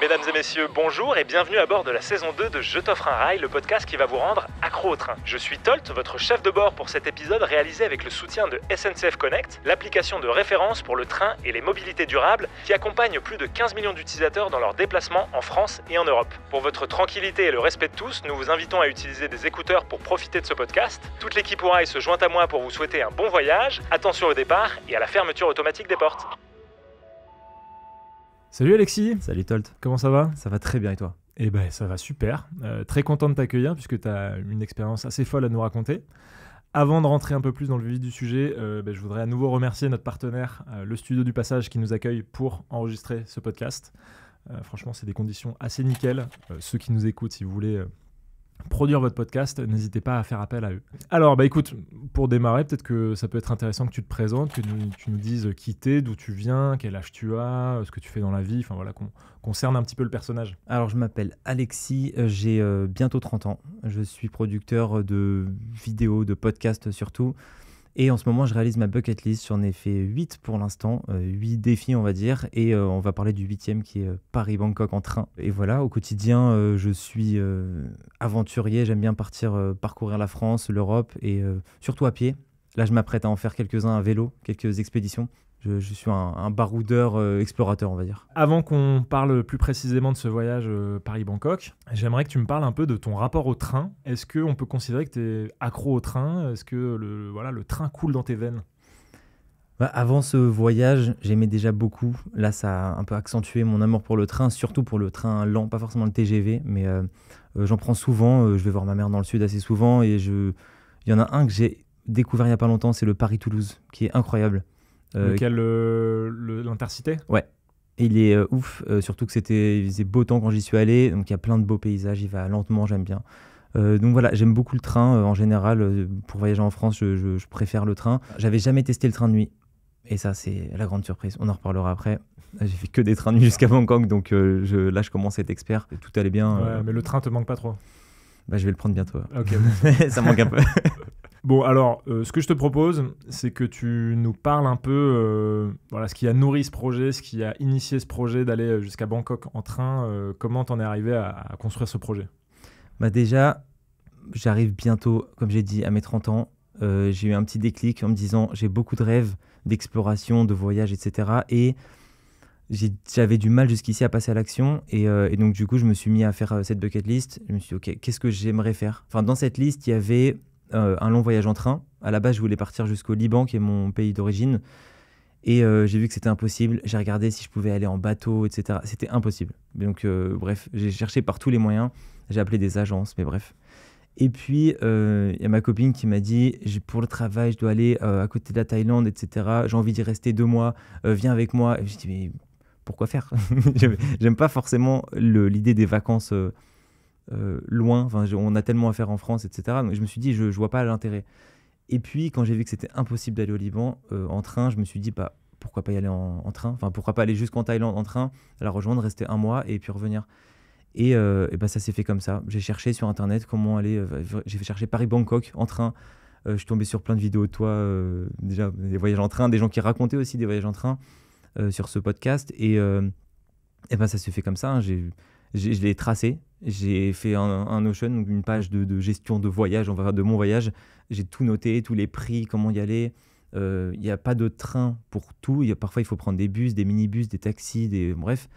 Mesdames et messieurs, bonjour et bienvenue à bord de la saison 2 de Je t'offre un rail, le podcast qui va vous rendre accro au train. Je suis Tolt, votre chef de bord pour cet épisode réalisé avec le soutien de SNCF Connect, l'application de référence pour le train et les mobilités durables qui accompagne plus de 15 millions d'utilisateurs dans leurs déplacements en France et en Europe. Pour votre tranquillité et le respect de tous, nous vous invitons à utiliser des écouteurs pour profiter de ce podcast. Toute l'équipe au rail se joint à moi pour vous souhaiter un bon voyage, attention au départ et à la fermeture automatique des portes. Salut Alexis. Salut Tolt. Comment ça va ? Ça va très bien et toi ? Eh ben ça va super. Très content de t'accueillir puisque tu as une expérience assez folle à nous raconter. Avant de rentrer un peu plus dans le vif du sujet, je voudrais à nouveau remercier notre partenaire, le Studio du Passage, qui nous accueille pour enregistrer ce podcast. Franchement, c'est des conditions assez nickel. Ceux qui nous écoutent, si vous voulez produire votre podcast, n'hésitez pas à faire appel à eux. Alors, écoute, pour démarrer, peut-être que ça peut être intéressant que tu te présentes, que tu nous dises qui t'es, d'où tu viens, quel âge tu as, ce que tu fais dans la vie, enfin voilà, qu'on cerne un petit peu le personnage. Alors, je m'appelle Alexis, j'ai bientôt 30 ans. Je suis producteur de vidéos, de podcasts surtout. Et en ce moment, je réalise ma bucket list. J'en ai fait 8 pour l'instant, 8 défis, on va dire. Et on va parler du 8e qui est Paris-Bangkok en train. Et voilà, au quotidien, je suis aventurier. J'aime bien partir parcourir la France, l'Europe et surtout à pied. Là, je m'apprête à en faire quelques-uns à vélo, quelques expéditions. Je suis un baroudeur explorateur, on va dire. Avant qu'on parle plus précisément de ce voyage Paris-Bangkok, j'aimerais que tu me parles un peu de ton rapport au train. Est-ce qu'on peut considérer que tu es accro au train ? Est-ce que le train coule dans tes veines ? Avant ce voyage, j'aimais déjà beaucoup. Là, ça a un peu accentué mon amour pour le train, surtout pour le train lent, pas forcément le TGV, mais j'en prends souvent. Je vais voir ma mère dans le sud assez souvent et il y en a un que j'ai découvert il n'y a pas longtemps, c'est le Paris-Toulouse, qui est incroyable. Lequel, l'Intercité ? Ouais, il est ouf, surtout que il faisait beau temps quand j'y suis allé, donc il y a plein de beaux paysages, il va lentement, j'aime bien. Donc voilà, j'aime beaucoup le train en général. Pour voyager en France, je préfère le train. J'avais jamais testé le train de nuit, et ça c'est la grande surprise, on en reparlera après. J'ai fait que des trains de nuit jusqu'à Bangkok, donc là je commence à être expert, tout allait bien. Ouais, mais le train te manque pas trop ? Je vais le prendre bientôt. Ok. Ça manque un peu. Bon, alors, ce que je te propose, c'est que tu nous parles un peu ce qui a nourri ce projet, ce qui a initié ce projet d'aller jusqu'à Bangkok en train. Comment t'en es arrivé à construire ce projet ? Déjà, j'arrive bientôt, comme j'ai dit, à mes 30 ans. J'ai eu un petit déclic en me disant, j'ai beaucoup de rêves d'exploration, de voyage, etc. Et j'avais du mal jusqu'ici à passer à l'action. Et donc, du coup, je me suis mis à faire cette bucket list. Je me suis dit, OK, qu'est-ce que j'aimerais faire ? Enfin, dans cette liste, il y avait un long voyage en train. À la base, je voulais partir jusqu'au Liban, qui est mon pays d'origine. Et j'ai vu que c'était impossible. J'ai regardé si je pouvais aller en bateau, etc. C'était impossible. Donc, bref, j'ai cherché par tous les moyens. J'ai appelé des agences, mais bref. Et puis, il y a ma copine qui m'a dit, pour le travail, je dois aller à côté de la Thaïlande, etc. J'ai envie d'y rester 2 mois. Viens avec moi. Et je dis, mais pourquoi faire ? J'aime pas forcément l'idée des vacances loin. Enfin, on a tellement à faire en France, etc. Donc, je me suis dit, je vois pas l'intérêt. Et puis, quand j'ai vu que c'était impossible d'aller au Liban en train, je me suis dit, pourquoi pas y aller en train ? Enfin, pourquoi pas aller jusqu'en Thaïlande en train, la rejoindre, rester 1 mois et puis revenir. Et ça s'est fait comme ça. J'ai cherché sur Internet comment aller. J'ai fait chercher Paris-Bangkok en train. Je suis tombé sur plein de vidéos de toi, déjà des voyages en train, des gens qui racontaient aussi des voyages en train sur ce podcast. Et ça s'est fait comme ça. Hein. Je l'ai tracé. J'ai fait un Notion, donc une page de gestion de voyage, on va dire de mon voyage. J'ai tout noté, tous les prix, comment y aller. Il n'y a pas de train pour tout. Parfois, il faut prendre des bus, des minibus, des taxis, bref.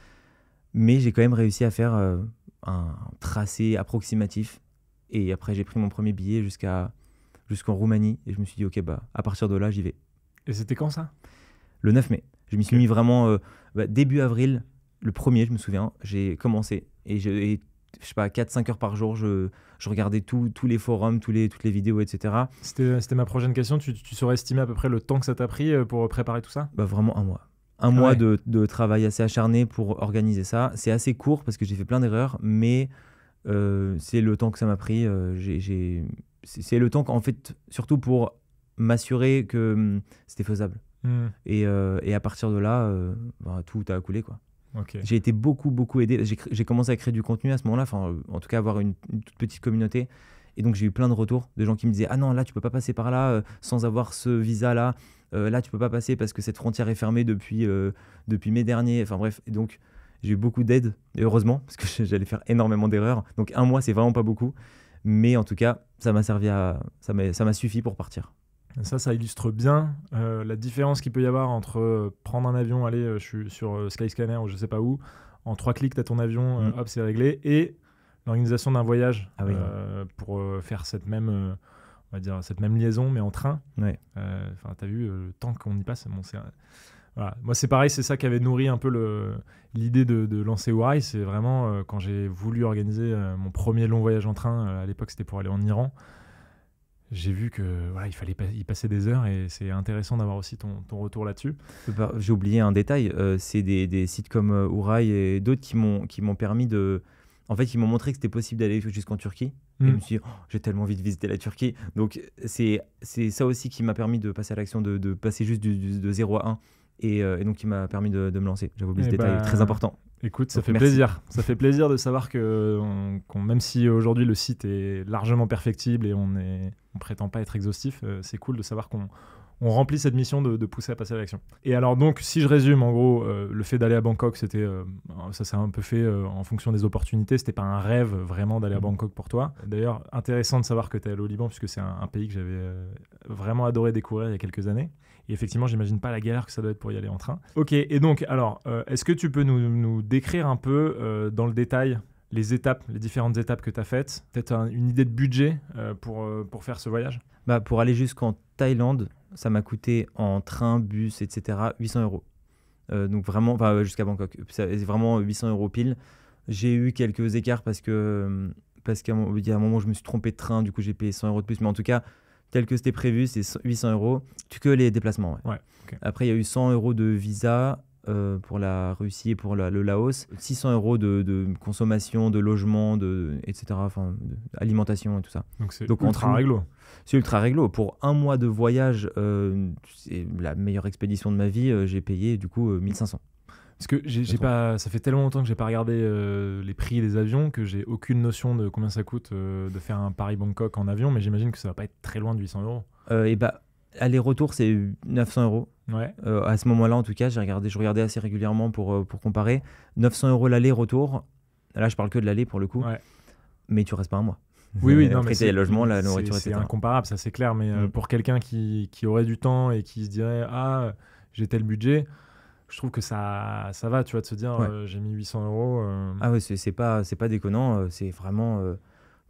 Mais j'ai quand même réussi à faire un tracé approximatif. Et après, j'ai pris mon premier billet jusqu'en Roumanie. Et je me suis dit, OK, à partir de là, j'y vais. Et c'était quand ça ? Le 9 mai. Je m'y suis mis vraiment début avril. Le 1er, je me souviens, j'ai commencé. Et je sais pas, 4-5 heures par jour, je regardais tous les forums, toutes les vidéos, etc. C'était ma prochaine question. Tu saurais estimer à peu près le temps que ça t'a pris pour préparer tout ça ? Vraiment 1 mois. Un mois de travail assez acharné pour organiser ça. C'est assez court parce que j'ai fait plein d'erreurs, mais c'est le temps que ça m'a pris. C'est le temps qu'en fait, surtout pour m'assurer que c'était faisable. Et à partir de là, tout a coulé, quoi. Okay. J'ai été beaucoup aidé. J'ai commencé à créer du contenu à ce moment-là, en tout cas avoir une toute petite communauté. Et donc j'ai eu plein de retours de gens qui me disaient « Ah non, là tu peux pas passer par là sans avoir ce visa-là. Là tu peux pas passer parce que cette frontière est fermée depuis mai dernier. » Enfin bref, et donc J'ai eu beaucoup d'aide, et heureusement, parce que j'allais faire énormément d'erreurs. Donc 1 mois, c'est vraiment pas beaucoup. Mais en tout cas, ça m'a suffi pour partir. Ça illustre bien la différence qu'il peut y avoir entre prendre un avion, aller je suis sur Skyscanner ou je sais pas où, en 3 clics, tu as ton avion, hop, c'est réglé, et l'organisation d'un voyage pour faire cette même, on va dire, cette même liaison, mais en train. Ouais. Tu as vu, le temps qu'on y passe, bon, voilà. Moi, c'est pareil, c'est ça qui avait nourri un peu l'idée de lancer Ourail. C'est vraiment quand j'ai voulu organiser mon premier long voyage en train, à l'époque, c'était pour aller en Iran. J'ai vu que voilà, il fallait y passer des heures et c'est intéressant d'avoir aussi ton retour là-dessus. J'ai oublié un détail, c'est des sites comme Ourail et d'autres qui m'ont permis de... En fait, ils m'ont montré que c'était possible d'aller jusqu'en Turquie. Et je me suis dit, j'ai tellement envie de visiter la Turquie. Donc, c'est ça aussi qui m'a permis de passer à l'action, de passer juste de 0 à 1. Et donc, qui m'a permis de me lancer. J'avais oublié ce détail très important. Écoute, ça Donc, fait merci. plaisir. Ça fait plaisir de savoir que même si aujourd'hui le site est largement perfectible et on prétend pas être exhaustif, c'est cool de savoir qu'on remplit cette mission de pousser à passer à l'action. Et alors donc, si je résume, en gros, le fait d'aller à Bangkok, ça s'est un peu fait en fonction des opportunités. C'était pas un rêve vraiment d'aller à Bangkok pour toi. D'ailleurs, intéressant de savoir que tu es allé au Liban, puisque c'est un pays que j'avais vraiment adoré découvrir il y a quelques années. Et effectivement, j'imagine pas la galère que ça doit être pour y aller en train. Ok, et donc, alors, est-ce que tu peux nous décrire un peu dans le détail les différentes étapes que tu as faites, peut-être une idée de budget pour faire ce voyage? Pour aller jusqu'en Thaïlande, ça m'a coûté en train, bus, etc. 800 €. Donc vraiment, jusqu'à Bangkok. C'est vraiment 800 € pile. J'ai eu quelques écarts parce qu'à un moment, je me suis trompé de train, du coup j'ai payé 100 € de plus. Mais en tout cas, tel que c'était prévu, c'est 800 €. Que les déplacements. Ouais. Okay. Après, il y a eu 100 € de visa pour la Russie et pour le Laos. 600 € de consommation, de logement, etc. Alimentation et tout ça. Donc c'est ultra réglo. C'est ultra réglo. Pour 1 mois de voyage, c'est la meilleure expédition de ma vie. J'ai payé du coup 1500. Parce que ça fait tellement longtemps que j'ai pas regardé les prix des avions que j'ai aucune notion de combien ça coûte de faire un Paris-Bangkok en avion, mais j'imagine que ça va pas être très loin de 800 €. Aller-retour, c'est 900 €. Ouais. À ce moment-là, en tout cas, je regardais assez régulièrement pour comparer. 900 € l'aller-retour. Là, je parle que de l'aller pour le coup. Ouais. Mais tu restes pas un mois. Oui, non, après, mais le logement, la nourriture, c'est etc. incomparable, ça c'est clair. Mais pour quelqu'un qui aurait du temps et qui se dirait j'ai tel budget, je trouve que ça va, tu vois, de se dire j'ai mis 800 €. Ah ouais, c'est pas déconnant. C'est vraiment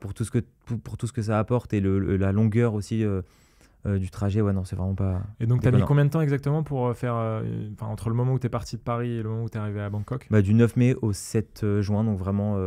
pour tout ce que ça apporte et la longueur aussi du trajet. Ouais, non, c'est vraiment pas. Et donc, tu as déconnant. mis combien de temps exactement pour faire entre le moment où tu es parti de Paris et le moment où tu es arrivé à Bangkok? Du 9 mai au 7 juin, donc vraiment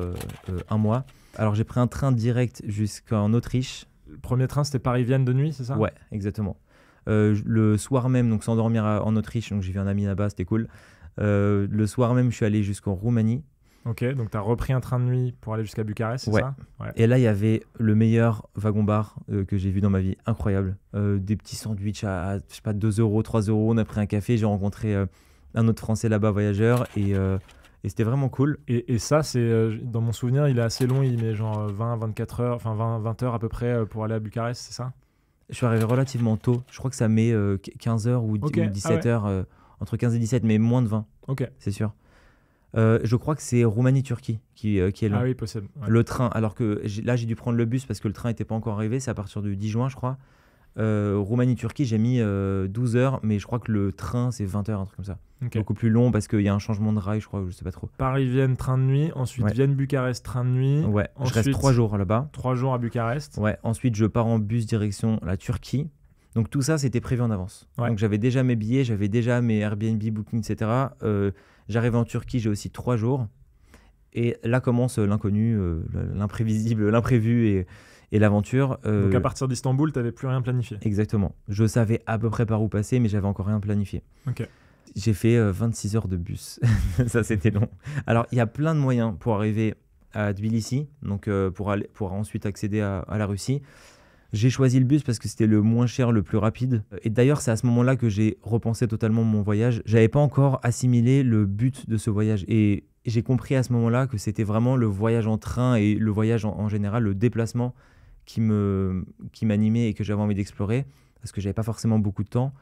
1 mois. Alors, j'ai pris un train direct jusqu'en Autriche. Le premier train, c'était Paris-Vienne de nuit, c'est ça? Ouais, exactement. Le soir même, donc sans dormir en Autriche, donc j'ai vu un ami là-bas, c'était cool. Le soir même, je suis allé jusqu'en Roumanie. Ok, donc tu as repris un train de nuit pour aller jusqu'à Bucarest, c'est ça? Ouais. Et là, il y avait le meilleur wagon-bar que j'ai vu dans ma vie, incroyable. Des petits sandwichs à je sais pas, 2 €, 3 €. On a pris un café, j'ai rencontré un autre Français là-bas, voyageur, et c'était vraiment cool. Et ça, c'est dans mon souvenir, il est assez long, il met genre 20-24 heures, enfin 20 heures à peu près pour aller à Bucarest, c'est ça? Je suis arrivé relativement tôt, je crois que ça met 15 heures ou 17 heures, entre 15 et 17, mais moins de 20, c'est sûr. Je crois que c'est Roumanie-Turquie qui est long. Ah oui, possible. Ouais. Le train, alors que là j'ai dû prendre le bus parce que le train n'était pas encore arrivé, c'est à partir du 10 juin je crois. Roumanie-Turquie, j'ai mis 12 heures, mais je crois que le train c'est 20 heures, un truc comme ça. Beaucoup plus long parce qu'il y a un changement de rail, je crois, je sais pas trop. Paris-Vienne, train de nuit, ensuite Vienne-Bucarest, train de nuit. Ouais, ensuite, je reste 3 jours là-bas. 3 jours à Bucarest. Ouais, ensuite je pars en bus direction la Turquie. Donc tout ça c'était prévu en avance. Donc j'avais déjà mes billets, j'avais déjà mes Airbnb, Booking, etc. J'arrive en Turquie, j'ai aussi 3 jours. Et là commence l'inconnu, l'imprévisible, l'imprévu et l'aventure. Donc à partir d'Istanbul, tu n'avais plus rien planifié. Exactement. Je savais à peu près par où passer, mais j'avais encore rien planifié. Ok. J'ai fait 26 heures de bus. Ça, c'était long. Alors, il y a plein de moyens pour arriver à Tbilissi, donc pour ensuite accéder à la Russie. J'ai choisi le bus parce que c'était le moins cher, le plus rapide. Et d'ailleurs, c'est à ce moment-là que j'ai repensé totalement mon voyage. J'avais pas encore assimilé le but de ce voyage. Et j'ai compris à ce moment-là que c'était vraiment le voyage en train et le voyage en général, le déplacement qui m'animait et que j'avais envie d'explorer parce que j'avais pas forcément beaucoup de temps.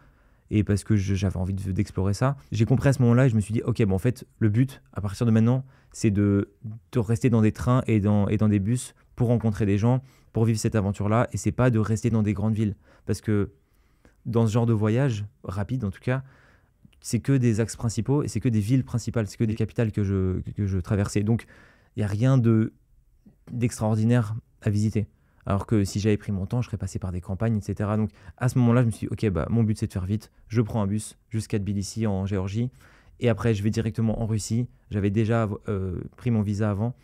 et parce que j'avais envie d'explorer ça. J'ai compris à ce moment-là et je me suis dit, ok, bon, en fait, le but, à partir de maintenant, c'est de rester dans des trains et dans des bus pour rencontrer des gens, pour vivre cette aventure-là, et c'est pas de rester dans des grandes villes. Parce que dans ce genre de voyage, rapide en tout cas, c'est que des axes principaux et c'est que des villes principales, c'est que des capitales que je traversais. Donc, il n'y a rien d'extraordinaire à visiter. Alors que si j'avais pris mon temps, je serais passé par des campagnes, etc. Donc, à ce moment-là, je me suis dit, ok, bah, mon but, c'est de faire vite. Je prends un bus jusqu'à Tbilissi, en Géorgie. Et après, je vais directement en Russie. J'avais déjà pris mon visa avant.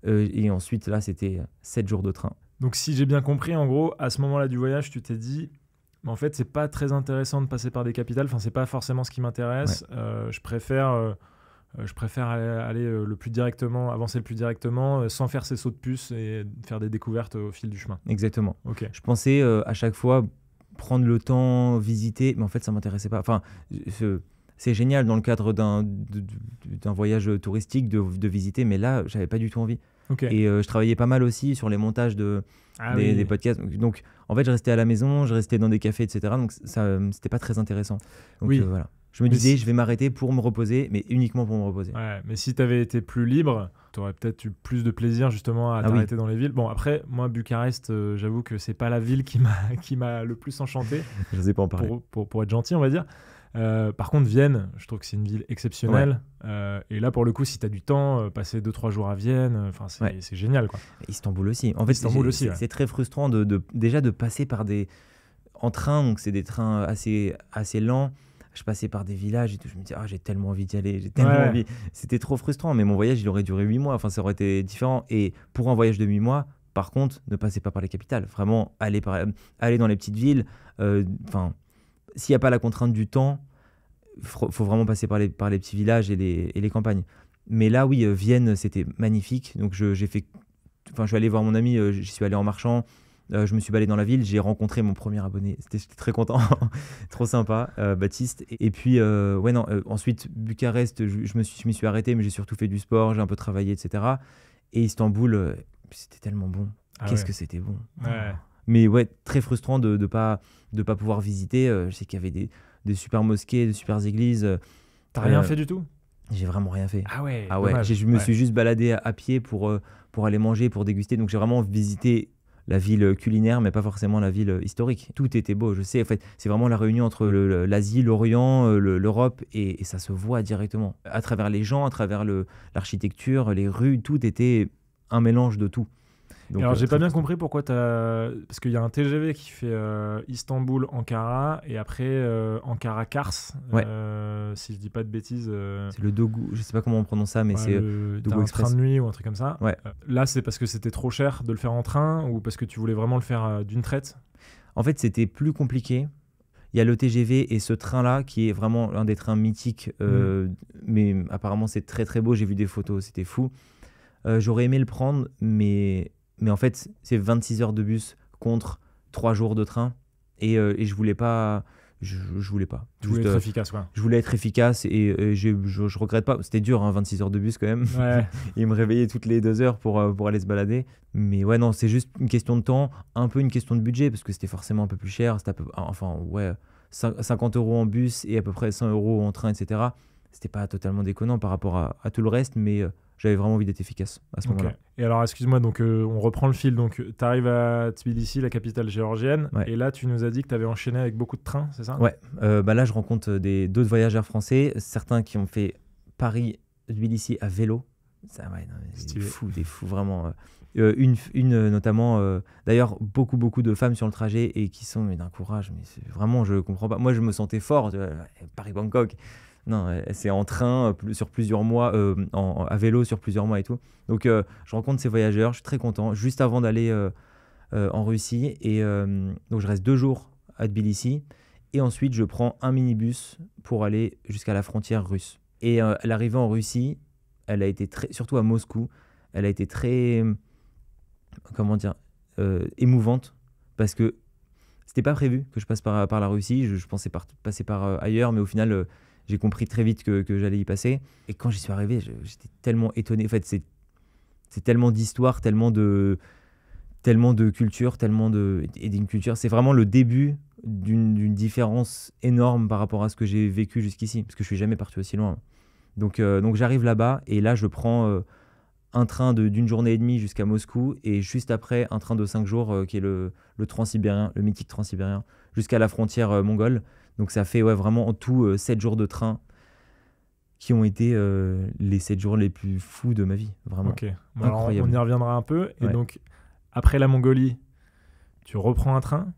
Et ensuite, là, c'était 7 jours de train. Donc, si j'ai bien compris, en gros, à ce moment-là du voyage, tu t'es dit, en fait, c'est pas très intéressant de passer par des capitales. Enfin, c'est pas forcément ce qui m'intéresse. Ouais. Je préfère aller le plus directement, avancer le plus directement, sans faire ces sauts de puce et faire des découvertes au fil du chemin. Exactement. Okay. Je pensais à chaque fois prendre le temps, visiter, mais en fait, ça m'intéressait pas. Enfin, c'est génial dans le cadre d'un voyage touristique de visiter, mais là, j'avais pas du tout envie. Okay. Et je travaillais pas mal aussi sur les montages des podcasts. Donc, en fait, je restais à la maison, je restais dans des cafés, etc. Donc, ça, c'était pas très intéressant. Donc, oui. Voilà. Je me disais, je vais m'arrêter pour me reposer, mais uniquement pour me reposer. Ouais, mais si tu avais été plus libre, tu aurais peut-être eu plus de plaisir justement à t'arrêter dans les villes. Bon, après, moi, Bucarest, j'avoue que c'est pas la ville qui m'a le plus enchanté. Je sais pas en parler. Pour être gentil, on va dire. Par contre, Vienne, je trouve que c'est une ville exceptionnelle. Ouais. Et là, pour le coup, si tu as du temps, passer 2-3 jours à Vienne, c'est génial, quoi. Istanbul aussi. En fait, c'est très frustrant déjà de passer par en train, donc c'est des trains assez lents. Je passais par des villages et tout, je me disais, j'ai tellement envie d'y aller, j'ai tellement envie. C'était trop frustrant, mais mon voyage, il aurait duré 8 mois, enfin, ça aurait été différent. Et pour un voyage de 8 mois, par contre, ne passez pas par les capitales. Vraiment, aller dans les petites villes. S'il n'y a pas la contrainte du temps, il faut vraiment passer par les petits villages et les campagnes. Mais là, oui, Vienne, c'était magnifique. Donc, je suis allé voir mon ami, j'y suis allé en marchant. Je me suis baladé dans la ville, j'ai rencontré mon premier abonné. J'étais très content, trop sympa, Baptiste. Et puis, ensuite, Bucarest, je m'y suis arrêté, mais j'ai surtout fait du sport, j'ai un peu travaillé, etc. Et Istanbul, c'était tellement bon. Qu'est-ce que c'était bon. Ouais. Mais ouais, très frustrant de pas pouvoir visiter. Je sais qu'il y avait des super mosquées, des super églises. T'as rien fait du tout ? J'ai vraiment rien fait. Ah ouais. Je me suis juste baladé à pied pour aller manger, pour déguster. Donc j'ai vraiment visité la ville culinaire, mais pas forcément la ville historique. Tout était beau, je sais. En fait, c'est vraiment la réunion entre l'Asie, l'Orient, l'Europe, et ça se voit directement. À travers les gens, à travers l'architecture, les rues, tout était un mélange de tout. Donc, alors, j'ai pas bien compris pourquoi parce qu'il y a un TGV qui fait Istanbul-Ankara et après Ankara-Kars, si je dis pas de bêtises. C'est le Dogu, je sais pas comment on prononce ça, mais c'est Dogu Express. Un train de nuit ou un truc comme ça. Ouais. Là, c'est parce que c'était trop cher de le faire en train ou parce que tu voulais vraiment le faire d'une traite ? En fait, c'était plus compliqué. Il y a le TGV et ce train-là qui est vraiment un des trains mythiques, mais apparemment c'est très très beau, j'ai vu des photos, c'était fou. J'aurais aimé le prendre, mais en fait, c'est 26 heures de bus contre 3 jours de train. Et je voulais pas. Je voulais pas. Tu voulais être efficace, quoi. Je voulais être efficace et je regrette pas. C'était dur, 26 heures de bus quand même. Ouais. Et me réveiller toutes les 2 heures pour aller se balader. Mais ouais, non, c'est juste une question de temps, un peu une question de budget, parce que c'était forcément un peu plus cher. C'était 50 € en bus et à peu près 100 € en train, etc. C'était pas totalement déconnant par rapport à tout le reste, mais j'avais vraiment envie d'être efficace à ce moment-là. Et alors, excuse-moi, donc on reprend le fil. Donc, tu arrives à Tbilissi, la capitale géorgienne, et là, tu nous as dit que tu avais enchaîné avec beaucoup de trains, c'est ça ? Ouais, là, je rencontre d'autres voyageurs français, certains qui ont fait Paris-Tbilissi à vélo. Ça, des fous, vraiment. Une notamment, d'ailleurs, beaucoup de femmes sur le trajet et qui sont d'un courage, mais vraiment, je comprends pas. Moi, je me sentais fort, Paris-Bangkok. Non, c'est en train sur plusieurs mois, à vélo sur plusieurs mois et tout. Donc, je rencontre ces voyageurs, je suis très content. Juste avant d'aller en Russie, et donc je reste 2 jours à Tbilissi, et ensuite je prends un minibus pour aller jusqu'à la frontière russe. Et l'arrivée en Russie, elle a été surtout à Moscou, elle a été très, émouvante, parce que c'était pas prévu que je passe par la Russie. Je pensais passer par ailleurs, mais au final j'ai compris très vite que j'allais y passer. Et quand j'y suis arrivé, j'étais tellement étonné. En fait, c'est tellement d'histoires, tellement de tellement de culture, et d'une culture. C'est vraiment le début d'une différence énorme par rapport à ce que j'ai vécu jusqu'ici, parce que je suis jamais parti aussi loin. Donc j'arrive là-bas et là je prends un train d'une journée et demie jusqu'à Moscou et juste après un train de 5 jours qui est le transsibérien, le mythique transsibérien, jusqu'à la frontière mongole. Donc ça fait vraiment en tout 7 jours de train qui ont été les 7 jours les plus fous de ma vie, vraiment. Ok, bon, alors Incroyable. on y reviendra un peu. Et Ouais. donc, après la Mongolie, tu reprends un train.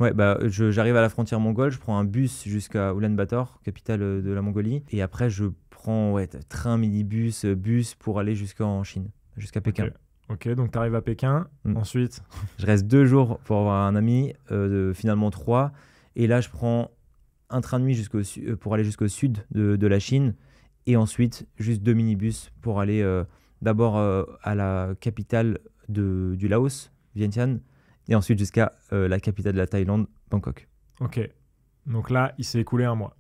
Ouais, j'arrive à la frontière mongole, je prends un bus jusqu'à Ulaanbaatar, capitale de la Mongolie, et après je prends train, minibus, bus pour aller jusqu'en Chine, jusqu'à Pékin. Ok, donc tu arrives à Pékin. Ensuite, Je reste 2 jours pour avoir un ami, finalement 3, et là je prends un train de nuit pour aller jusqu'au sud de la Chine, et ensuite juste 2 minibus pour aller d'abord à la capitale du Laos, Vientiane, et ensuite jusqu'à la capitale de la Thaïlande, Bangkok. ok. Donc là, il s'est écoulé un mois.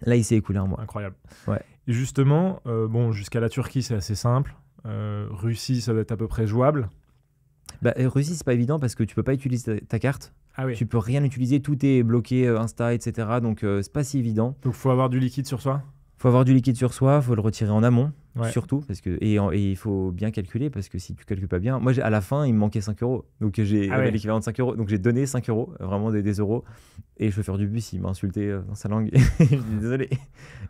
Là, il s'est écoulé un mois. Incroyable. Ouais. Et justement, jusqu'à la Turquie, c'est assez simple. Russie, ça doit être à peu près jouable. Russie, c'est pas évident parce que tu peux pas utiliser ta carte. Ah oui. Tu peux rien utiliser, tout est bloqué, Insta, etc. Donc c'est pas si évident. Donc faut avoir du liquide sur soi. Faut avoir du liquide sur soi, faut le retirer en amont, Ouais. surtout, et il faut bien calculer, parce que si tu calcules pas bien... Moi, à la fin, il me manquait 5 euros, donc j'ai l'équivalent de 5 euros, donc j'ai donné 5 euros, vraiment des euros, et le chauffeur du bus, il m'a insulté dans sa langue, je dis désolé.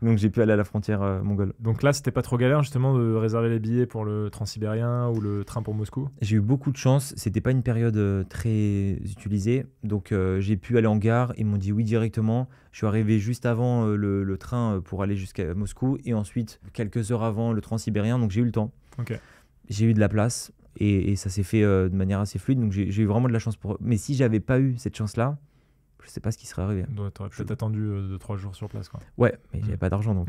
Donc j'ai pu aller à la frontière mongole. Donc là, c'était pas trop galère justement de réserver les billets pour le transsibérien ou le train pour Moscou. J'ai eu beaucoup de chance, c'était pas une période très utilisée, donc j'ai pu aller en gare, ils m'ont dit oui directement. Je suis arrivé juste avant le train pour aller jusqu'à Moscou, et ensuite quelques heures avant le transsibérien, donc j'ai eu le temps. Ok. J'ai eu de la place et ça s'est fait de manière assez fluide, donc j'ai eu vraiment de la chance pour eux. Mais si j'avais pas eu cette chance-là, je sais pas ce qui serait arrivé. Donc t'aurais peut-être attendu 2-3 jours sur place, quoi. Ouais, mais j'avais pas d'argent, donc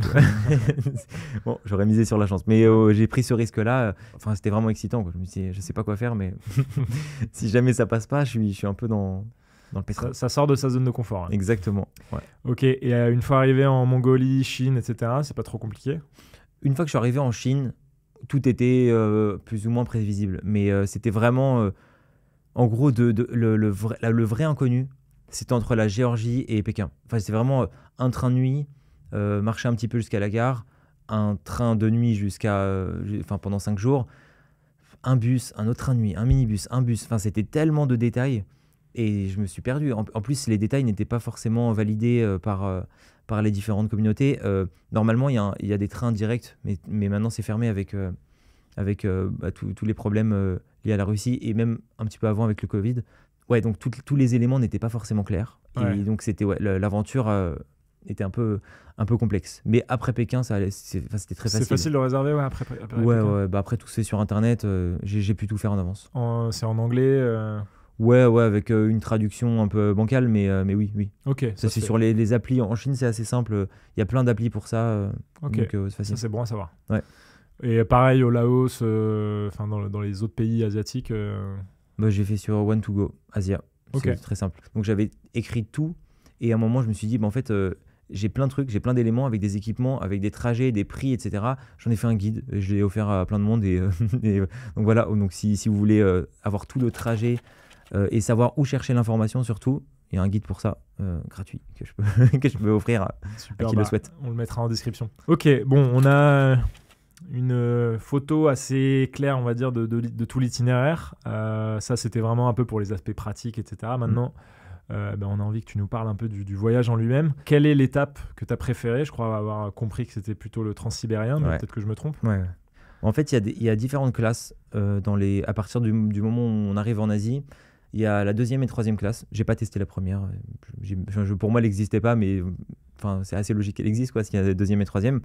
bon, j'aurais misé sur la chance. Mais j'ai pris ce risque-là. Enfin, c'était vraiment excitant, quoi. Je me suis dit, je sais pas quoi faire, mais si jamais ça passe pas, je suis un peu dans le pétrin. Ça sort de sa zone de confort. Hein. Exactement. Ouais. Ok, et une fois arrivé en Mongolie, Chine, etc., c'est pas trop compliqué? Une fois que je suis arrivé en Chine, tout était plus ou moins prévisible. Mais c'était vraiment, en gros, le vrai inconnu, c'était entre la Géorgie et Pékin. Enfin, c'était vraiment un train de nuit, marcher un petit peu jusqu'à la gare, un train de nuit pendant 5 jours, un bus, un autre train de nuit, un minibus, un bus. Enfin, c'était tellement de détails et je me suis perdu. En plus, les détails n'étaient pas forcément validés par les différentes communautés. Normalement, il y a des trains directs, mais maintenant, c'est fermé avec tous les problèmes liés à la Russie et même un petit peu avant avec le Covid. Ouais, donc tous les éléments n'étaient pas forcément clairs. Ouais. Et donc, l'aventure était un peu complexe. Mais après Pékin, c'était très facile. C'est facile de réserver, ouais, après Ouais, après tout se fait sur Internet, j'ai pu tout faire en avance. C'est en anglais Ouais, avec une traduction un peu bancale, mais oui. Ok. Ça, c'est sur les applis. En Chine, c'est assez simple. Il y a plein d'applis pour ça. Ok. Donc, c'est facile. Ça, c'est bon à savoir. Ouais. Et pareil au Laos, dans les autres pays asiatiques. J'ai fait sur One2Go, Asia. C'est très simple. Donc, j'avais écrit tout. Et à un moment, je me suis dit, en fait, j'ai plein de trucs, j'ai plein d'éléments avec des équipements, avec des trajets, des prix, etc. J'en ai fait un guide. Je l'ai offert à plein de monde. Donc, voilà. Donc, si vous voulez avoir tout le trajet et savoir où chercher l'information, surtout, il y a un guide pour ça, gratuit, que je peux offrir à qui le souhaite. On le mettra en description. Ok, bon, on a une photo assez claire, on va dire, de tout l'itinéraire. Ça, c'était vraiment un peu pour les aspects pratiques, etc. Maintenant, on a envie que tu nous parles un peu du voyage en lui-même. Quelle est l'étape que tu as préférée? Je crois avoir compris que c'était plutôt le transsibérien, mais peut-être que je me trompe. Ouais. En fait, il y a différentes classes à partir du moment où on arrive en Asie. Il y a la 2e et 3e classe. J'ai pas testé la première. Pour moi, elle n'existait pas, mais c'est assez logique qu'elle existe, quoi, s'il y a la 2e et 3e.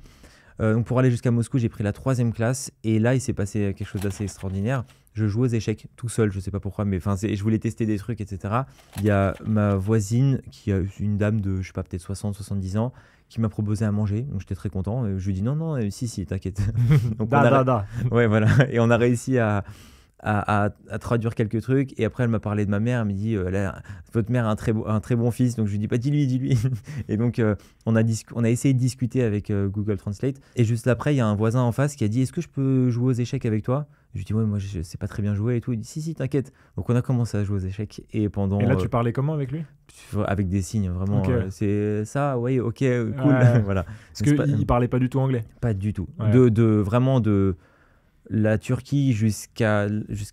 Donc pour aller jusqu'à Moscou, j'ai pris la 3e classe. Et là, il s'est passé quelque chose d'assez extraordinaire. Je joue aux échecs tout seul, je sais pas pourquoi, mais je voulais tester des trucs, etc. Il y a ma voisine, qui est une dame de, je sais pas, peut-être 60-70 ans, qui m'a proposé à manger. Donc j'étais très content. Je lui ai dit non, si, t'inquiète. Donc, ouais, voilà. Et on a réussi à traduire quelques trucs, et après elle m'a parlé de ma mère. Elle m'a dit votre mère a un très bon fils, donc je lui dis dis-lui. Et donc on a essayé de discuter avec Google Translate, et juste après il y a un voisin en face qui a dit est-ce que je peux jouer aux échecs avec toi? Je lui dis, ouais, moi, je sais pas très bien jouer et tout. Il dit, si, t'inquiète. Donc, on a commencé à jouer aux échecs. Et pendant. Et là, tu parlais comment avec lui? Avec des signes, vraiment. Ok. C'est ça, oui, ok, cool. Ouais. Voilà. Parce qu'il parlait pas du tout anglais. Pas du tout. Ouais. Vraiment de la Turquie jusqu'à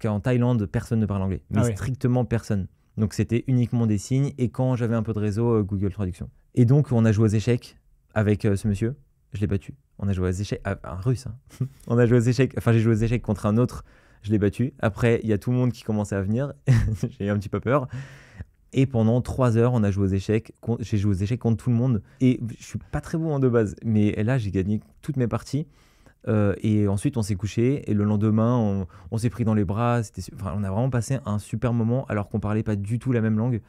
en Thaïlande, personne ne parle anglais. Mais strictement personne. Donc, c'était uniquement des signes. Et quand j'avais un peu de réseau, Google Traduction. Et donc, on a joué aux échecs avec ce monsieur. Je l'ai battu. On a joué aux échecs. Un russe. Hein. On a joué aux échecs. Enfin, j'ai joué aux échecs contre un autre. Je l'ai battu. Après, il y a tout le monde qui commençait à venir. J'ai un petit peu peur. Et pendant 3 heures, on a joué aux échecs. J'ai joué aux échecs contre tout le monde. Et je suis pas très bon de base. Mais là, j'ai gagné toutes mes parties. Et ensuite, on s'est couché. Et le lendemain, on s'est pris dans les bras. On a vraiment passé un super moment alors qu'on parlait pas du tout la même langue.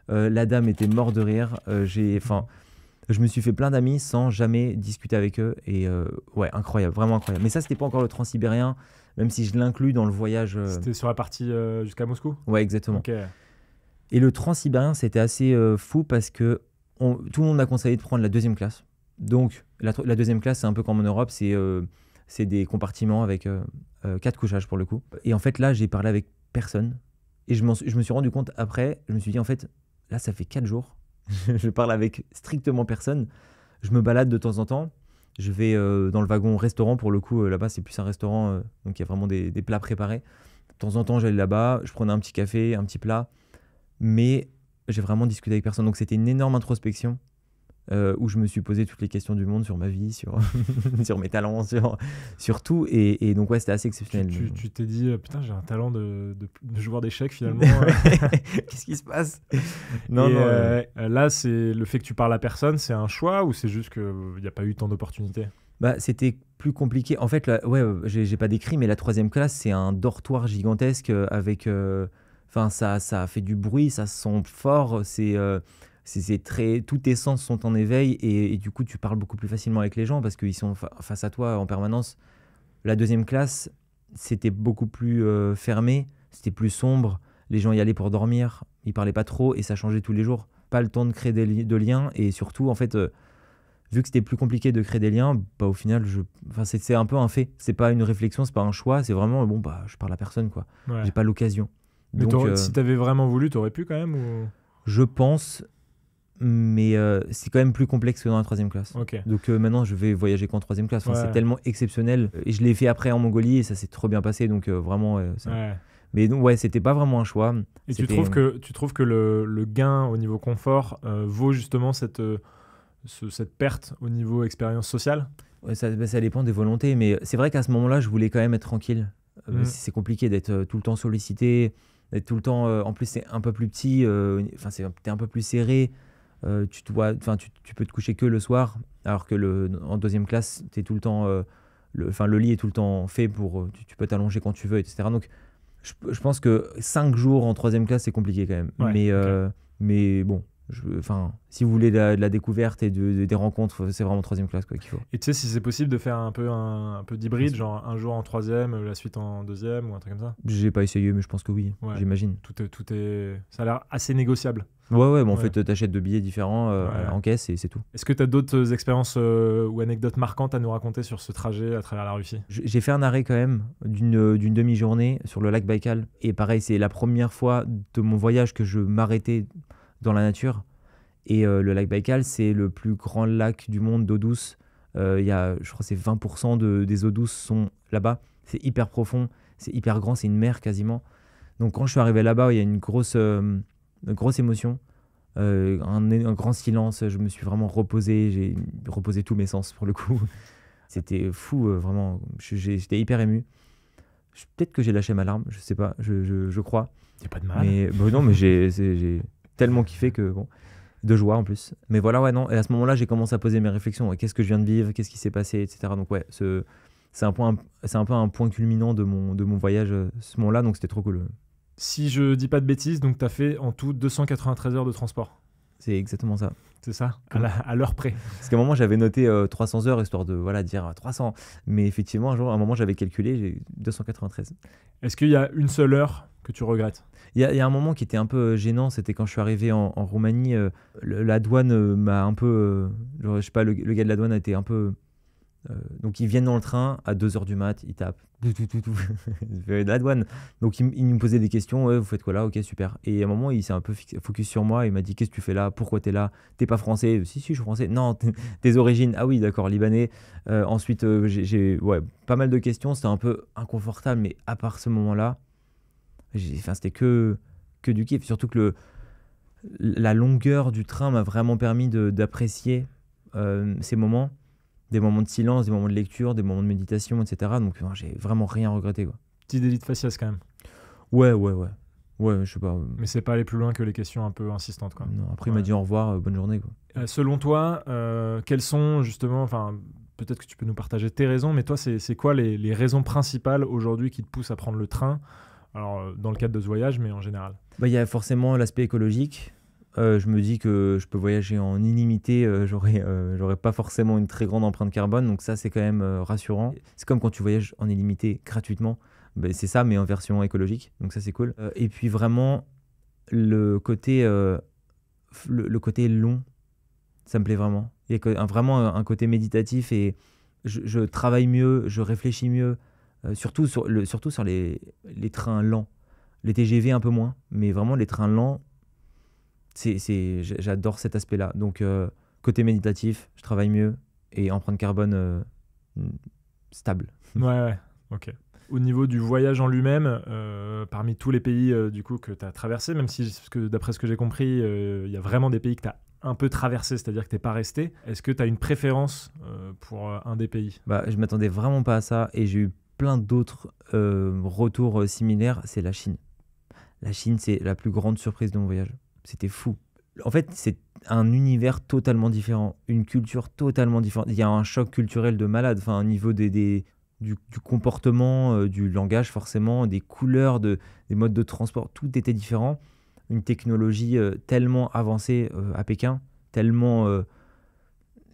La dame était morte de rire. Je me suis fait plein d'amis sans jamais discuter avec eux. Et ouais, incroyable, vraiment incroyable. Mais ça, c'était pas encore le transsibérien, même si je l'inclus dans le voyage. C'était sur la partie jusqu'à Moscou? Ouais, exactement. Okay. Et le transsibérien, c'était assez fou parce que tout le monde m'a conseillé de prendre la 2e classe. Donc, la 2e classe, c'est un peu comme en Europe, c'est des compartiments avec 4 couchages pour le coup. Et en fait, là, j'ai parlé avec personne. Et je me suis rendu compte après, je me suis dit, en fait, là, ça fait 4 jours. Je parle avec strictement personne. Je me balade de temps en temps. Je vais dans le wagon restaurant. Pour le coup, là-bas, c'est plus un restaurant. Donc, il y a vraiment des plats préparés. De temps en temps, j'allais là-bas. Je prenais un petit café, un petit plat. Mais j'ai vraiment discuté avec personne. Donc, c'était une énorme introspection où je me suis posé toutes les questions du monde sur ma vie, sur mes talents, sur tout. Et donc, ouais, c'était assez exceptionnel. Tu t'es dit, putain, j'ai un talent de joueur d'échecs finalement. Qu'est-ce qui se passe? Là, c'est le fait que tu parles à personne, c'est un choix ou c'est juste qu'il n'y a pas eu tant d'opportunités? C'était plus compliqué. En fait, là, ouais, j'ai pas décrit, mais la 3e classe, c'est un dortoir gigantesque avec. Ça a fait du bruit, ça sent fort. Tous tes sens sont en éveil et du coup tu parles beaucoup plus facilement avec les gens parce qu'ils sont face à toi en permanence. La 2e classe, c'était beaucoup plus fermé, c'était plus sombre, les gens y allaient pour dormir, ils parlaient pas trop et ça changeait tous les jours. Pas le temps de créer de liens et surtout en fait, vu que c'était plus compliqué de créer des liens, au final c'est un peu un fait. C'est pas une réflexion, c'est pas un choix, c'est vraiment je parle à personne quoi. Ouais. J'ai pas l'occasion. Mais si t'avais vraiment voulu, t'aurais pu quand même ou... Je pense. Mais c'est quand même plus complexe que dans la 3e classe. Okay. Donc maintenant, je vais voyager qu'en 3e classe. C'est tellement exceptionnel. Et je l'ai fait après en Mongolie et ça s'est trop bien passé. Donc vraiment... Ouais. Mais donc, ouais, c'était pas vraiment un choix. Et tu trouves que le gain au niveau confort vaut justement cette perte au niveau expérience sociale? Ouais, ça dépend des volontés. Mais c'est vrai qu'à ce moment-là, je voulais quand même être tranquille. C'est compliqué d'être tout le temps sollicité, d'être tout le temps... en plus, c'est un peu plus petit. T'es un peu plus serré. Tu peux te coucher que le soir, alors que en 2e classe, t'es tout le temps, le lit est tout le temps fait pour, tu peux t'allonger quand tu veux, etc. Donc, je pense que 5 jours en 3e classe, c'est compliqué quand même. Ouais, mais bon, si vous voulez de la découverte et des rencontres, c'est vraiment 3e classe qu'il faut. Et tu sais si c'est possible de faire un peu d'hybride, genre un jour en 3e, la suite en 2e ou un truc comme ça? J'ai pas essayé, mais je pense que oui, j'imagine. Tout est... Ça a l'air assez négociable. Ouais, en fait, t'achètes 2 billets différents en caisse et c'est tout. Est-ce que t'as d'autres expériences ou anecdotes marquantes à nous raconter sur ce trajet à travers la Russie? J'ai fait un arrêt quand même d'une demi-journée sur le lac Baïkal. Et pareil, c'est la première fois de mon voyage que je m'arrêtais dans la nature. Et le lac Baïkal, c'est le plus grand lac du monde d'eau douce. Je crois que c'est 20% des eaux douces sont là-bas. C'est hyper profond, c'est hyper grand, c'est une mer quasiment. Donc quand je suis arrivé là-bas, il y a une grosse émotion, un grand silence. Je me suis vraiment reposé, j'ai reposé tous mes sens pour le coup. C'était fou, vraiment. J'étais hyper ému. Peut-être que j'ai lâché ma larme, je sais pas, je crois. Il n'y a pas de mal. Mais, non, mais j'ai tellement kiffé que... Bon, de joie en plus. Mais voilà, ouais, non. Et à ce moment-là, j'ai commencé à poser mes réflexions. Qu'est-ce que je viens de vivre? Qu'est-ce qui s'est passé, etc. Donc ouais, c'est un peu un point culminant de mon voyage ce moment-là. Donc c'était trop cool. Si je dis pas de bêtises, donc tu as fait en tout 293 heures de transport. C'est exactement ça. C'est ça, à l'heure près. Parce qu'à un moment, j'avais noté 300 heures, histoire de dire 300. Mais effectivement, à un moment, j'avais calculé, j'ai 293. Est-ce qu'il y a une seule heure que tu regrettes? Il y a un moment qui était un peu gênant, c'était quand je suis arrivé en Roumanie. La douane m'a un peu... je sais pas, le gars de la douane a été un peu Donc ils viennent dans le train à 2h du mat, ils tapent tout, de la douane. Donc ils nous posaient des questions, ouais, vous faites quoi là? Ok, super. Et à un moment il s'est un peu focus sur moi, il m'a dit qu'est-ce que tu fais là? Pourquoi t'es là? T'es pas français? Si, je suis français. Non, tes origines? Ah oui, d'accord, libanais. Ensuite j'ai pas mal de questions, c'était un peu inconfortable, mais à part ce moment-là, c'était que du kiff. Surtout que la longueur du train m'a vraiment permis d'apprécier ces moments. Des moments de silence, des moments de lecture, des moments de méditation, etc. Donc, j'ai vraiment rien regretté, quoi. Petit délit de faciès quand même. Ouais, je sais pas. Mais c'est pas aller plus loin que les questions un peu insistantes, quoi. Non, après, il m'a dit au revoir, bonne journée, quoi. Selon toi, quelles sont justement, peut-être que tu peux nous partager tes raisons, mais toi, c'est quoi les raisons principales aujourd'hui qui te poussent à prendre le train? Alors, dans le cadre de ce voyage, mais en général. Il y a forcément l'aspect écologique. Je me dis que je peux voyager en illimité, j'aurais pas forcément une très grande empreinte carbone, donc ça c'est quand même rassurant. C'est comme quand tu voyages en illimité gratuitement, c'est ça mais en version écologique, donc ça c'est cool. Et puis vraiment le côté long, ça me plaît vraiment. Il y a vraiment un côté méditatif et je travaille mieux, je réfléchis mieux, surtout sur les trains lents. Les TGV un peu moins, mais vraiment les trains lents, j'adore cet aspect-là. Donc, côté méditatif, je travaille mieux et empreinte carbone stable. Ouais, ok. Au niveau du voyage en lui-même, parmi tous les pays du coup, que tu as traversés, même si d'après ce que j'ai compris, il y a vraiment des pays que tu as un peu traversés, c'est-à-dire que tu n'es pas resté. Est-ce que tu as une préférence pour un des pays? Je ne m'attendais vraiment pas à ça et j'ai eu plein d'autres retours similaires. C'est la Chine. La Chine, c'est la plus grande surprise de mon voyage. C'était fou. En fait, c'est un univers totalement différent, une culture totalement différente. Il y a un choc culturel de malade, au niveau du comportement, du langage forcément, des couleurs, des modes de transport, tout était différent. Une technologie tellement avancée à Pékin, tellement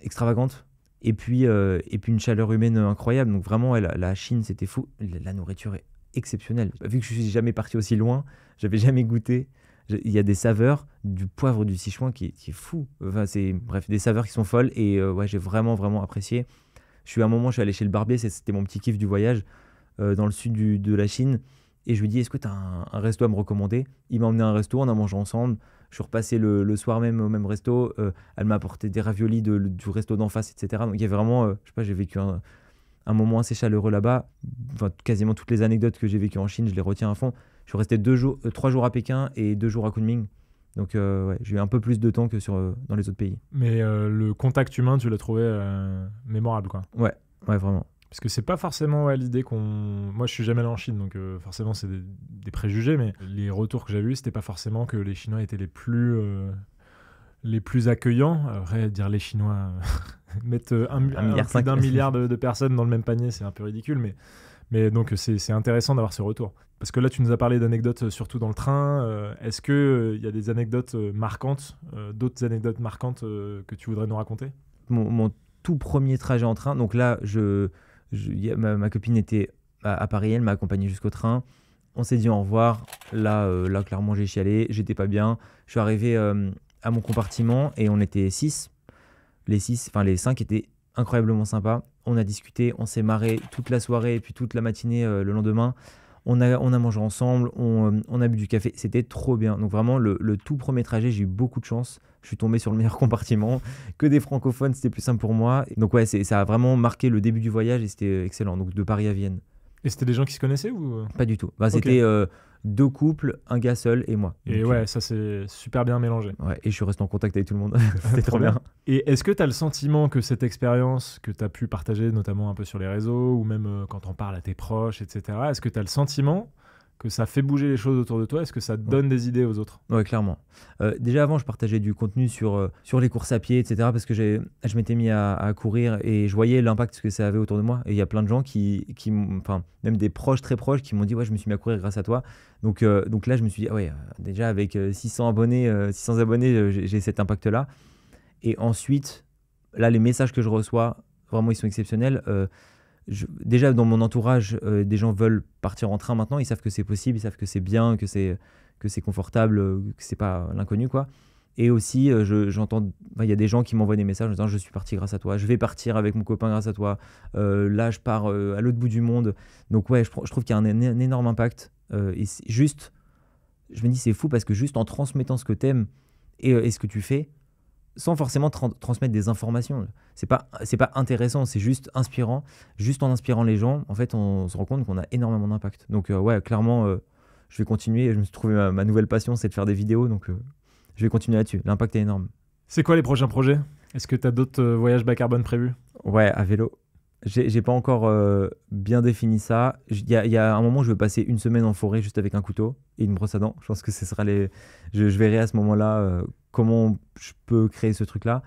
extravagante, et puis une chaleur humaine incroyable. Donc vraiment, la Chine, c'était fou. La nourriture est exceptionnelle. Vu que je suis jamais parti aussi loin, j'avais jamais goûté. Il y a des saveurs, du poivre, du Sichuan qui est fou. Bref, des saveurs qui sont folles et j'ai vraiment, vraiment apprécié. À un moment, je suis allé chez le barbier, c'était mon petit kiff du voyage, dans le sud de la Chine. Et je lui dis, est-ce que tu as un resto à me recommander? Il m'a emmené à un resto, on a mangé ensemble. Je suis repassé le soir même au même resto. Elle m'a apporté des raviolis du resto d'en face, etc. Donc il y avait vraiment, j'ai vécu un moment assez chaleureux là-bas. Quasiment toutes les anecdotes que j'ai vécues en Chine, je les retiens à fond. Je suis resté 3 jours à Pékin et 2 jours à Kunming. Donc j'ai eu un peu plus de temps que dans les autres pays. Mais le contact humain, tu l'as trouvé mémorable, quoi. Ouais, vraiment. Parce que c'est pas forcément l'idée qu'on... Moi, je suis jamais allé en Chine, donc forcément, c'est des préjugés, mais les retours que j'avais eus, c'était pas forcément que les Chinois étaient les plus accueillants. Après, dire les Chinois mettre plus d'1 milliard de personnes dans le même panier, c'est un peu ridicule, mais donc c'est intéressant d'avoir ce retour. Parce que là, tu nous as parlé d'anecdotes, surtout dans le train. Est-ce qu'il y a des anecdotes marquantes, d'autres anecdotes marquantes que tu voudrais nous raconter? Mon tout premier trajet en train, donc là, ma copine était à Paris, elle m'a accompagné jusqu'au train. On s'est dit au revoir. Là, clairement, j'ai chialé, j'étais pas bien. Je suis arrivé à mon compartiment et on était 6. Les 5 étaient incroyablement sympas. On a discuté, on s'est marré toute la soirée et puis toute la matinée le lendemain. On a mangé ensemble, on a bu du café, c'était trop bien. Donc vraiment, le tout premier trajet, j'ai eu beaucoup de chance. Je suis tombé sur le meilleur compartiment, que des francophones, c'était plus simple pour moi. Donc ouais, ça a vraiment marqué le début du voyage et c'était excellent. Donc de Paris à Vienne. Et c'était des gens qui se connaissaient ou... Pas du tout. C'était 2 couples, un gars seul et moi. Et donc, ça c'est super bien mélangé. Ouais, et je suis resté en contact avec tout le monde. C'était trop bien. Et est-ce que tu as le sentiment que cette expérience que tu as pu partager, notamment un peu sur les réseaux, ou même quand on parle à tes proches, etc., est-ce que tu as le sentiment que ça fait bouger les choses autour de toi? Est-ce que ça te donne des idées aux autres? Ouais, clairement. Déjà avant, je partageais du contenu sur les courses à pied, etc. Parce que je m'étais mis à courir et je voyais l'impact que ça avait autour de moi. Et il y a plein de gens même des proches très proches, qui m'ont dit ouais, je me suis mis à courir grâce à toi. Donc là, je me suis dit déjà avec 600 abonnés, j'ai cet impact-là. Et ensuite, là, les messages que je reçois, vraiment, ils sont exceptionnels. Déjà dans mon entourage, des gens veulent partir en train maintenant, ils savent que c'est possible, ils savent que c'est bien, que c'est confortable, que c'est pas l'inconnu, quoi. Et aussi, j'entends, il y a des gens qui m'envoient des messages en disant je suis parti grâce à toi, je vais partir avec mon copain grâce à toi, là je pars à l'autre bout du monde. Donc ouais, je trouve qu'il y a un énorme impact. Et juste, je me dis c'est fou parce que juste en transmettant ce que t'aimes et ce que tu fais, sans forcément transmettre des informations, c'est pas intéressant, c'est juste inspirant. Juste en inspirant les gens, en fait, on se rend compte qu'on a énormément d'impact. Donc ouais, clairement, je vais continuer. Je me suis trouvé ma nouvelle passion, c'est de faire des vidéos, donc je vais continuer là-dessus. L'impact est énorme. C'est quoi les prochains projets? Est-ce que tu as d'autres voyages bas carbone prévus? Ouais, à vélo. J'ai pas encore bien défini ça. Il y a un moment où je veux passer une semaine en forêt juste avec un couteau et une brosse à dents. Je pense que ce sera je verrai à ce moment-là comment je peux créer ce truc-là.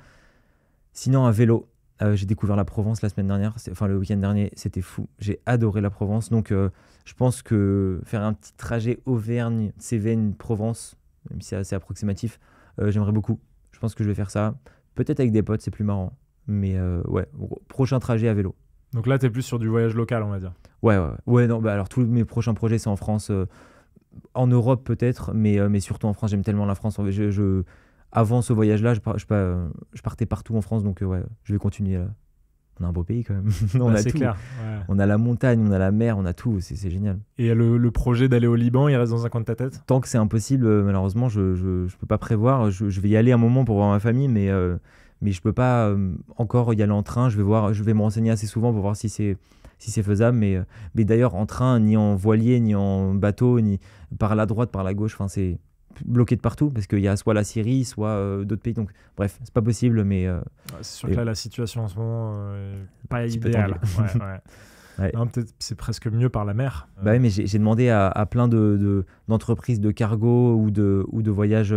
Sinon, à vélo, j'ai découvert la Provence la semaine dernière. Le week-end dernier, c'était fou. J'ai adoré la Provence. Donc, je pense que faire un petit trajet Auvergne, Cévennes, Provence, même si c'est assez approximatif, j'aimerais beaucoup. Je pense que je vais faire ça. Peut-être avec des potes, c'est plus marrant. Mais ouais, prochain trajet à vélo. Donc là, tu es plus sur du voyage local, on va dire. Ouais, non, alors tous mes prochains projets, c'est en France. En Europe, peut-être, mais surtout en France. J'aime tellement la France. Avant ce voyage-là, je partais partout en France. Donc ouais, je vais continuer. On a un beau pays quand même. On a c'est tout. clair. Ouais. On a la montagne, on a la mer, on a tout. C'est génial. Et le projet d'aller au Liban, il reste dans un coin de ta tête? Tant que c'est impossible, malheureusement, je peux pas prévoir. Je vais y aller un moment pour voir ma famille, mais je peux pas encore y aller en train. Je vais me renseigner assez souvent pour voir si c'est faisable. Mais d'ailleurs, en train, ni en voilier, ni en bateau, ni par la droite, par la gauche, c'est bloqué de partout parce qu'il y a soit la Syrie, soit d'autres pays. Donc, bref, c'est pas possible. Mais c'est sûr que là, la situation en ce moment est pas idéale. Ouais. Non, peut-être c'est presque mieux par la mer. Bah oui, mais j'ai demandé à plein d'entreprises de cargo ou de voyages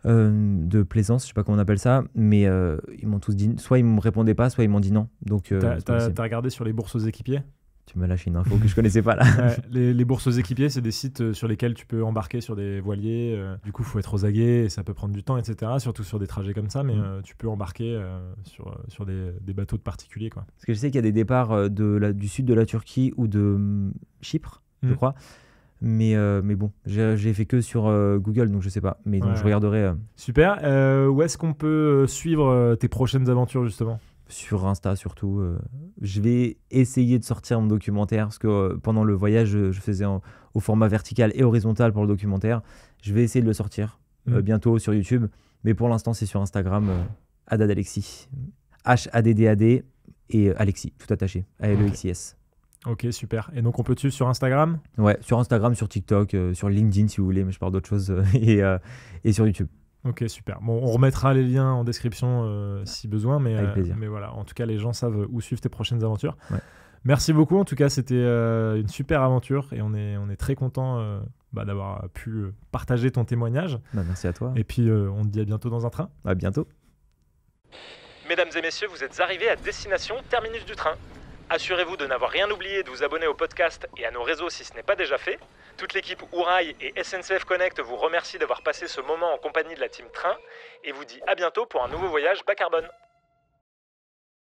de plaisance, je sais pas comment on appelle ça, mais ils m'ont tous dit, soit ils me répondaient pas, soit ils m'ont dit non. Donc t'as regardé sur les bourses aux équipiers? Tu m'as lâché une info que je connaissais pas là. Ouais, les bourses aux équipiers, c'est des sites sur lesquels tu peux embarquer sur des voiliers. Du coup, il faut être aux aguets et ça peut prendre du temps, etc. Surtout sur des trajets comme ça, mais tu peux embarquer sur des bateaux de particuliers, quoi. Parce que je sais qu'il y a des départs du sud de la Turquie ou de Chypre, je crois. Mais bon, j'ai fait que sur Google, donc je sais pas. Mais donc je regarderai. Super. Où est-ce qu'on peut suivre tes prochaines aventures, justement? Sur Insta surtout. Je vais essayer de sortir mon documentaire parce que pendant le voyage, je faisais au format vertical et horizontal pour le documentaire. Je vais essayer de le sortir bientôt sur YouTube. Mais pour l'instant, c'est sur Instagram, Haddad Alexis. HADDAD et Alexis, tout attaché. ALEXIS. Ok, super. Et donc, on peut te suivre sur Instagram? Ouais, sur Instagram, sur TikTok, sur LinkedIn si vous voulez, mais je parle d'autre chose, et sur YouTube. Ok, super. Bon, on remettra les liens en description si besoin, mais, avec plaisir. Mais voilà, en tout cas, les gens savent où suivre tes prochaines aventures. Ouais. Merci beaucoup. En tout cas, c'était une super aventure et on est très content d'avoir pu partager ton témoignage. Merci à toi. Et puis, on te dit à bientôt dans un train. À bientôt. Mesdames et messieurs, vous êtes arrivés à destination terminus du train. Assurez-vous de n'avoir rien oublié, de vous abonner au podcast et à nos réseaux si ce n'est pas déjà fait. Toute l'équipe Ourail et SNCF Connect vous remercie d'avoir passé ce moment en compagnie de la team Train et vous dit à bientôt pour un nouveau voyage bas carbone.